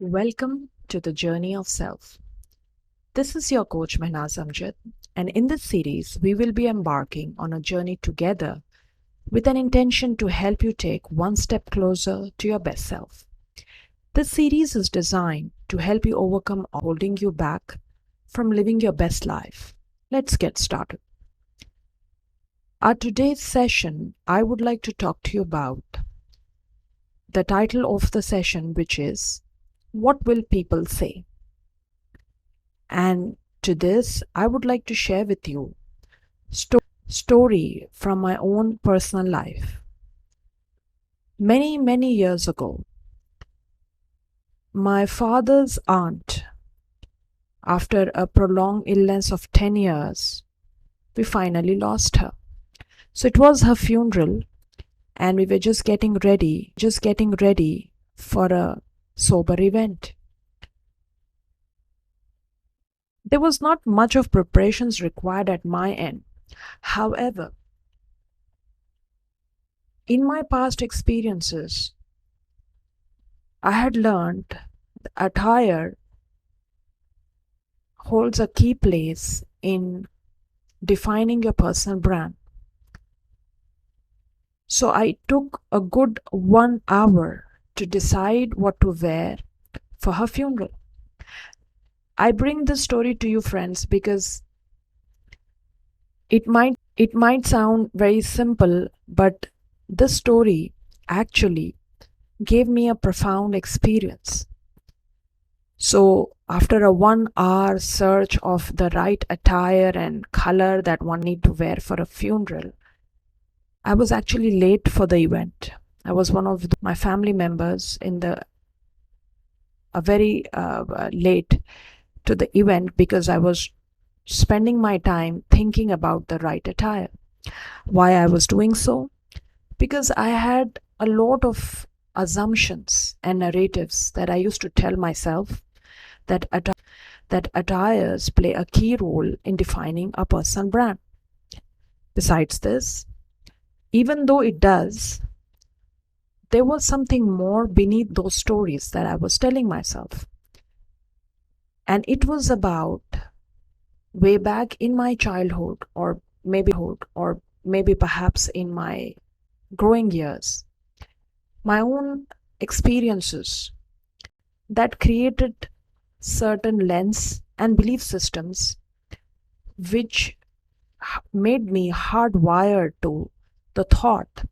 Welcome to the Journey of Self. This is your coach Mehnaz Amjad, and in this series, we will be embarking on a journey together with an intention to help you take one step closer to your best self. This series is designed to help you overcome holding you back from living your best life. Let's get started. Our today's session, I would like to talk to you about the title of the session, which is What Will People Say? And to this, I would like to share with you story from my own personal life. Many years ago, my father's aunt, after a prolonged illness of 10 years, we finally lost her. So it was her funeral, and we were just getting ready for a sober event. There was not much of preparations required at my end. However, in my past experiences, I had learned that attire holds a key place in defining your personal brand. So I took a good 1 hour to decide what to wear for her funeral. I bring this story to you, friends, because it might sound very simple, but this story actually gave me a profound experience. So after a 1 hour search of the right attire and color that one need to wear for a funeral, I was actually late for the event. I was one of my family members very late to the event because I was spending my time thinking about the right attire. Why I was doing so? Because I had a lot of assumptions and narratives that I used to tell myself that attires play a key role in defining a personal brand. Besides this, even though it does, there was something more beneath those stories that I was telling myself. And it was about way back in my childhood, or maybe perhaps in my growing years, my own experiences that created certain lens and belief systems which made me hardwired to the thought,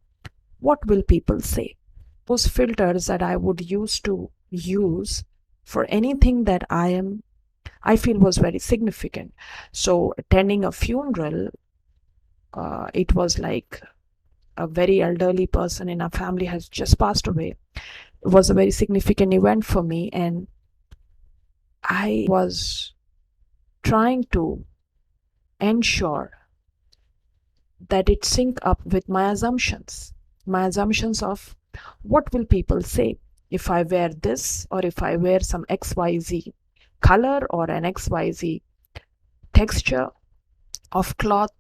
what will people say? Those filters that I would use for anything that I feel was very significant. So attending a funeral, it was like a very elderly person in our family has just passed away. It was a very significant event for me, and I was trying to ensure that it sync up with my assumptions of what will people say if I wear this, or if I wear some XYZ color or an XYZ texture of cloth.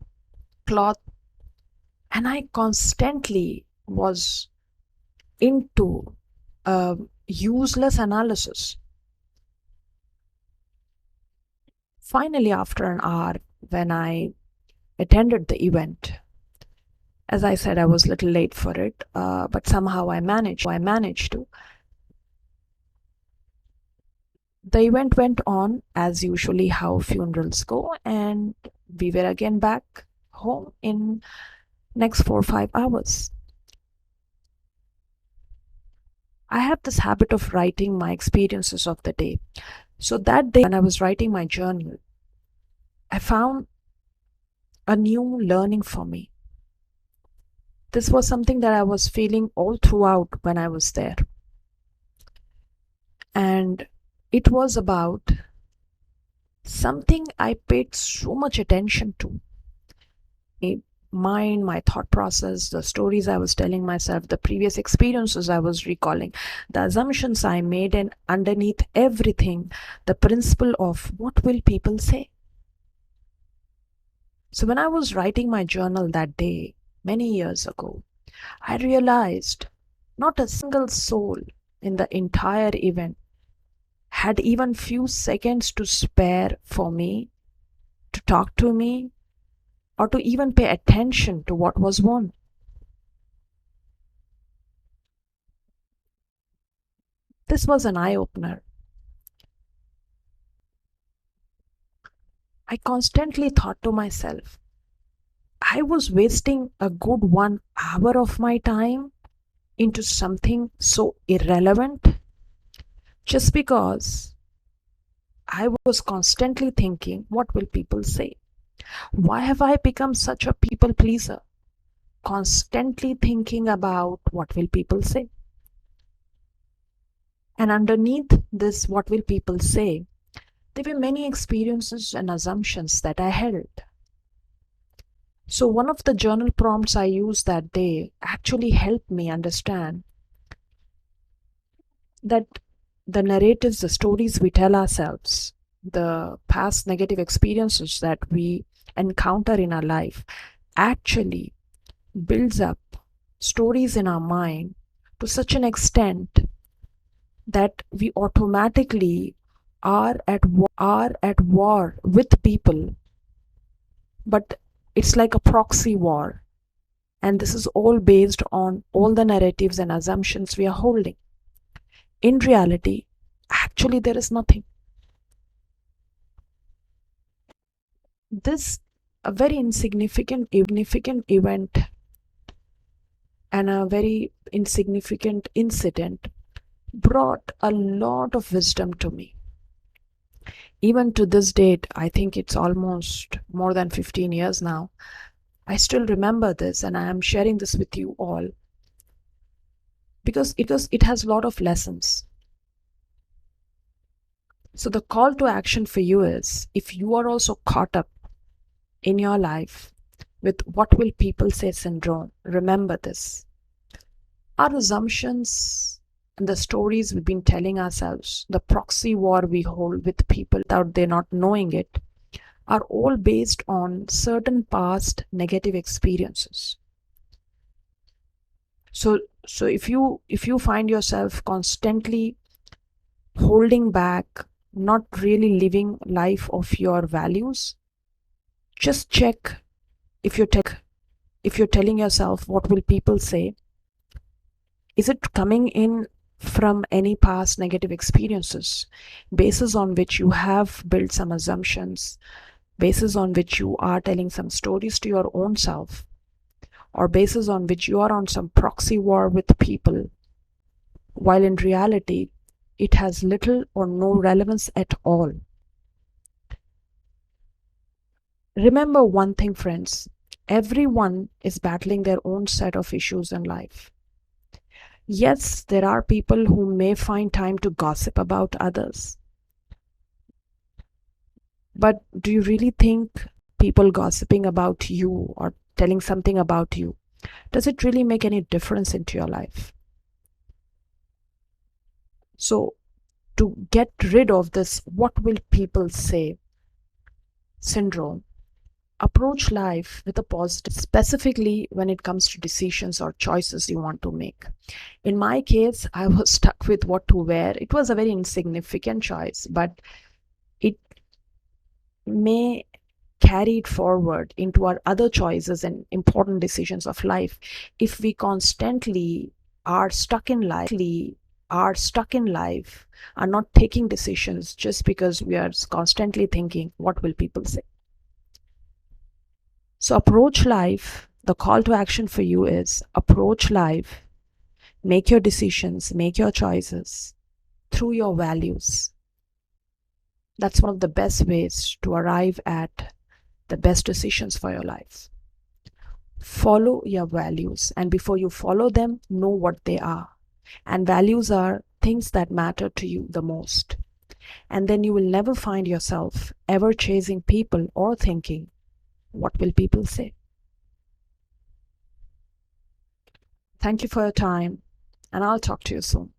And I constantly was into useless analysis. Finally, after an hour, when I attended the event, as I said, I was a little late for it, but somehow I managed to. The event went on as usually how funerals go, and we were again back home in next 4 or 5 hours. I have this habit of writing my experiences of the day. So that day, when I was writing my journal, I found a new learning for me. This was something that I was feeling all throughout when I was there. And it was about something I paid so much attention to. My thought process, the stories I was telling myself, the previous experiences I was recalling, the assumptions I made, and underneath everything, the principle of what will people say. So when I was writing my journal that day, many years ago, I realized not a single soul in the entire event had even few seconds to spare for me, to talk to me, or to even pay attention to what was won. This was an eye opener. I constantly thought to myself, I was wasting a good 1 hour of my time into something so irrelevant just because I was constantly thinking, what will people say? Why have I become such a people pleaser? Constantly thinking about what will people say. And underneath this, what will people say, there were many experiences and assumptions that I held. So, one of the journal prompts I used that day actually helped me understand that the narratives, the stories we tell ourselves, the past negative experiences that we encounter in our life actually builds up stories in our mind to such an extent that we automatically are at war with people, but it's like a proxy war. And this is all based on all the narratives and assumptions we are holding. In reality, actually, there is nothing. This a very insignificant event and a very insignificant incident brought a lot of wisdom to me. Even to this date, I think it's almost more than 15 years now, I still remember this and I am sharing this with you all because it has a lot of lessons. So the call to action for you is, if you are also caught up in your life with what will people say syndrome, remember this. Our assumptions and the stories we've been telling ourselves, the proxy war we hold with people without they not knowing it, are all based on certain past negative experiences. So if you find yourself constantly holding back, not really living life of your values, just check if you're telling yourself what will people say, is it coming in from any past negative experiences basis on which you have built some assumptions, basis on which you are telling some stories to your own self, or basis on which you are on some proxy war with people, while in reality it has little or no relevance at all. Remember one thing, friends, everyone is battling their own set of issues in life. Yes, there are people who may find time to gossip about others. But do you really think people gossiping about you or telling something about you, does it really make any difference into your life? So, to get rid of this what will people say syndrome, approach life with a positive, specifically when it comes to decisions or choices you want to make. In my case, I was stuck with what to wear. It was a very insignificant choice, but it may carry it forward into our other choices and important decisions of life if we constantly are stuck in life are not taking decisions just because we are constantly thinking what will people say. So approach life, the call to action for you is approach life, make your decisions, make your choices through your values. That's one of the best ways to arrive at the best decisions for your life. Follow your values, and before you follow them, know what they are. And values are things that matter to you the most. And then you will never find yourself ever chasing people or thinking, what will people say? Thank you for your time, and I'll talk to you soon.